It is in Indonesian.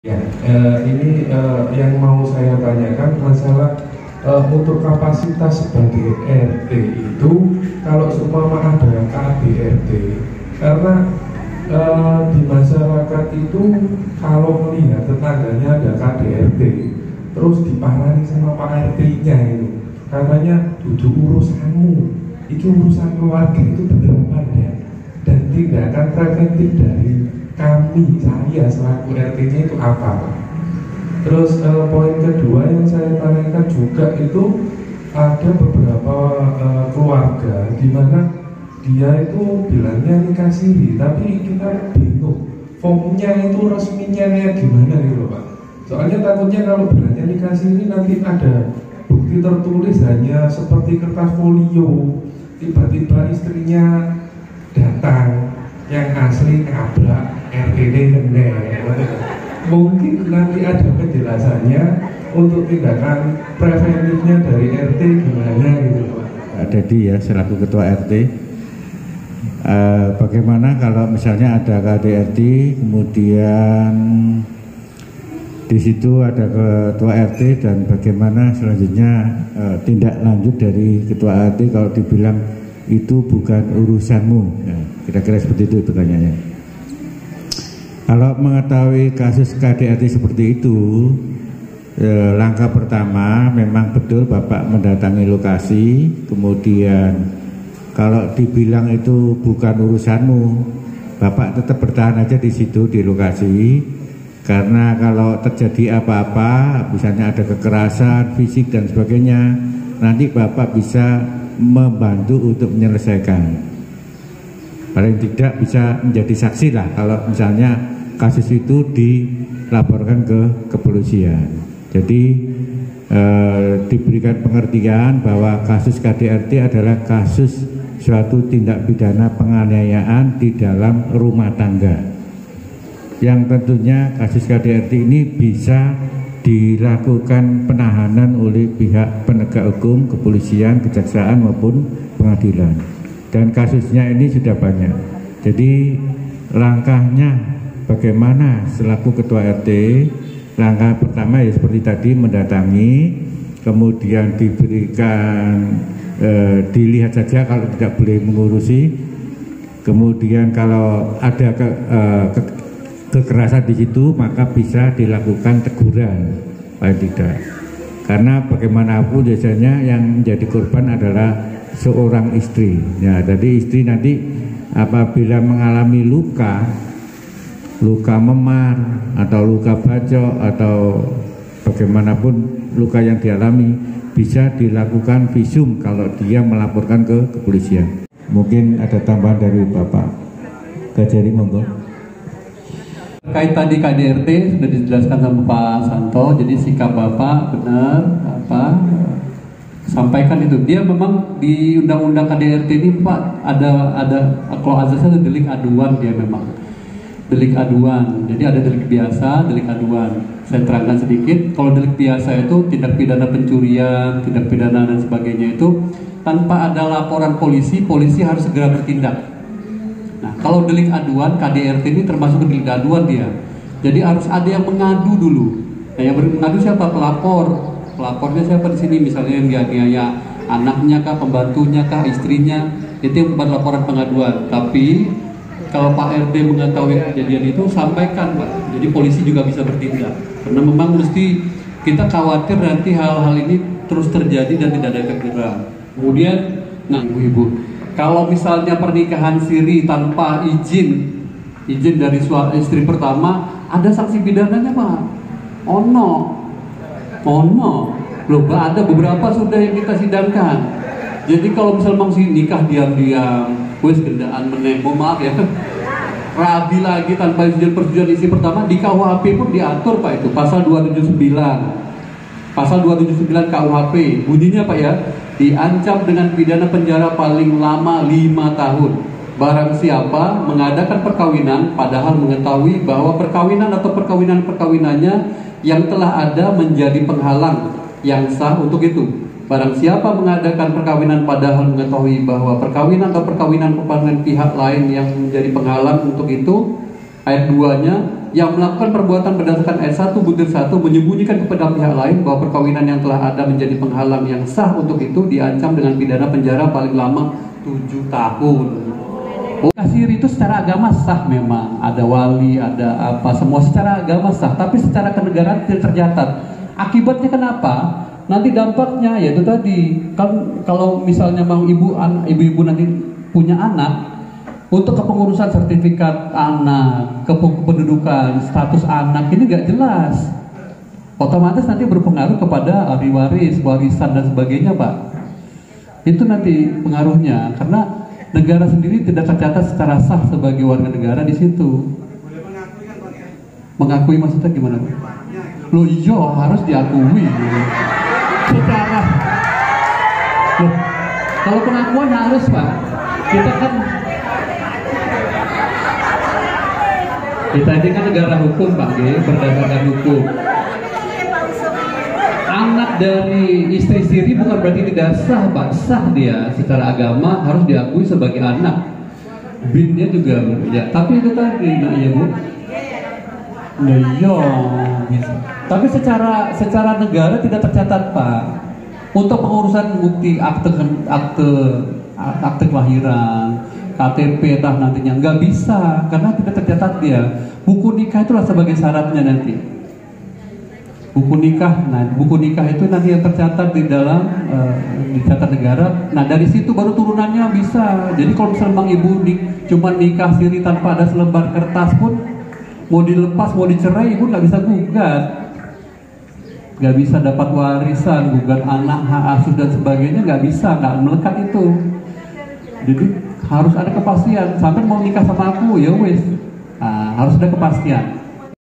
Ya, ini yang mau saya tanyakan masalah untuk kapasitas sebagai RT itu kalau seumpama ada KDRT, karena di masyarakat itu kalau melihat tetangganya ada KDRT terus diparani sama Pak RT-nya itu katanya duduk urusanmu, itu urusan keluarga itu benar apa ya, dan tindakan preventif dari kami, saya selaku RT-nya itu apa. Terus poin kedua yang saya tanyakan juga itu ada beberapa keluarga di mana dia itu bilangnya nikah siri, tapi kita bingung formnya itu resminya kayak gimana gitu Pak. Soalnya takutnya kalau bilangnya nikah siri nanti ada bukti tertulis hanya seperti kertas folio, tiba-tiba istrinya datang yang asli nabrak RTD bener. Mungkin nanti ada penjelasannya untuk tindakan preventifnya dari RT gimana gitu Pak. Pak Dedi ya selaku ketua RT, bagaimana kalau misalnya ada KDRT kemudian di situ ada ketua RT dan bagaimana selanjutnya tindak lanjut dari ketua RT kalau dibilang itu bukan urusanmu, ya, kira-kira seperti itu pertanyaannya. Kalau mengetahui kasus KDRT seperti itu, langkah pertama memang betul Bapak mendatangi lokasi, kemudian kalau dibilang itu bukan urusanmu, Bapak tetap bertahan aja di situ di lokasi, karena kalau terjadi apa-apa, misalnya ada kekerasan fisik dan sebagainya, nanti Bapak bisa membantu untuk menyelesaikan. Paling tidak bisa menjadi saksi lah kalau misalnya kasus itu dilaporkan ke kepolisian. Jadi diberikan pengertian bahwa kasus KDRT adalah kasus suatu tindak pidana penganiayaan di dalam rumah tangga, yang tentunya kasus KDRT ini bisa dilakukan penahanan oleh pihak penegak hukum, kepolisian, kejaksaan maupun pengadilan. Dan kasusnya ini sudah banyak. Jadi langkahnya bagaimana selaku ketua RT? Langkah pertama ya seperti tadi mendatangi, kemudian diberikan dilihat saja kalau tidak boleh mengurusi, kemudian kalau ada kekerasan di situ maka bisa dilakukan teguran paling tidak, karena bagaimanapun biasanya yang menjadi korban adalah seorang istri ya. Jadi istri nanti apabila mengalami luka memar atau luka bacok atau bagaimanapun luka yang dialami bisa dilakukan visum kalau dia melaporkan ke kepolisian. Mungkin ada tambahan dari Bapak Gajari, monggo. Terkait tadi KDRT sudah dijelaskan sama Pak Santo, jadi sikap Bapak benar sampaikan itu. Dia memang di undang-undang KDRT ini Pak ada kalau azasnya ada delik aduan, dia memang delik aduan. Jadi ada delik biasa, delik aduan. Saya terangkan sedikit. Kalau delik biasa itu tindak pidana pencurian, tindak pidana dan sebagainya itu tanpa ada laporan polisi harus segera bertindak. Nah, kalau delik aduan, KDRT ini termasuk delik aduan dia. Jadi harus ada yang mengadu dulu. Nah, yang mengadu siapa? Pelapor. Pelapornya siapa di sini? Misalnya yang dianiaya anaknya kah, pembantunya kah, istrinya. Itu yang membuat laporan pengaduan. Tapi kalau Pak RT mengetahui kejadian itu, sampaikan Pak. Jadi polisi juga bisa bertindak. Karena memang mesti kita khawatir nanti hal-hal ini terus terjadi dan tidak ada efek jerah. Kemudian, nah ibu-ibu, kalau misalnya pernikahan siri tanpa izin dari istri pertama, ada sanksi pidananya Pak. Ono, loh ada beberapa sudah yang kita sidangkan. Jadi kalau misalnya masih nikah diam-diam, wes gendaan meneh, maaf ya, rabi lagi tanpa izin persetujuan istri pertama, di KUHP pun diatur Pak itu, pasal 279. Pasal 279 KUHP, bunyinya Pak ya, diancam dengan pidana penjara paling lama 5 tahun barang siapa mengadakan perkawinan padahal mengetahui bahwa perkawinan atau perkawinannya yang telah ada menjadi penghalang yang sah untuk itu. Barang siapa mengadakan perkawinan padahal mengetahui bahwa perkawinan atau perkawinan pihak lain yang menjadi penghalang untuk itu, ayat 2-nya yang melakukan perbuatan berdasarkan ayat 1 butir 1 menyembunyikan kepada pihak lain bahwa perkawinan yang telah ada menjadi penghalang yang sah untuk itu diancam dengan pidana penjara paling lama 7 tahun. Kasir itu secara agama sah memang, ada wali, ada apa, semua secara agama sah, tapi secara kenegaraan tidak tercatat. Akibatnya kenapa? Nanti dampaknya yaitu tadi, kan kalau misalnya mau ibu-ibu nanti punya anak, untuk kepengurusan sertifikat anak, kependudukan, status anak ini nggak jelas. Otomatis nanti berpengaruh kepada ahli waris, warisan dan sebagainya, Pak. Itu nanti pengaruhnya, karena negara sendiri tidak tercatat secara sah sebagai warga negara di situ. Mengakui maksudnya gimana, Pak? Loh iya, harus diakui. Secara, loh, kalau pengakuan harus, Pak. Kita ini kan negara hukum, Pak, berdasarkan hukum. Anak dari istri siri bukan berarti tidak sah, Pak. Sah dia secara agama, harus diakui sebagai anak. Binnya juga ya. Tapi itu tadi, nah ya Bu. Nah iya, bisa. Tapi secara negara tidak tercatat, Pak. Untuk pengurusan bukti akte kelahiran, KTP nantinya nggak bisa karena tidak tercatat dia. Buku nikah itulah sebagai syaratnya nanti. Buku nikah itu nanti yang tercatat di dalam dicatat negara. Nah dari situ baru turunannya bisa. Jadi kalau misalnya bang ibu cuma nikah siri tanpa ada selembar kertas pun, mau dilepas mau dicerai ibu nggak bisa gugat, nggak bisa dapat warisan, gugat anak, hak asuh dan sebagainya nggak bisa, nggak melekat itu. Jadi harus ada kepastian. Sampai mau nikah sama aku ya wes, harus ada kepastian.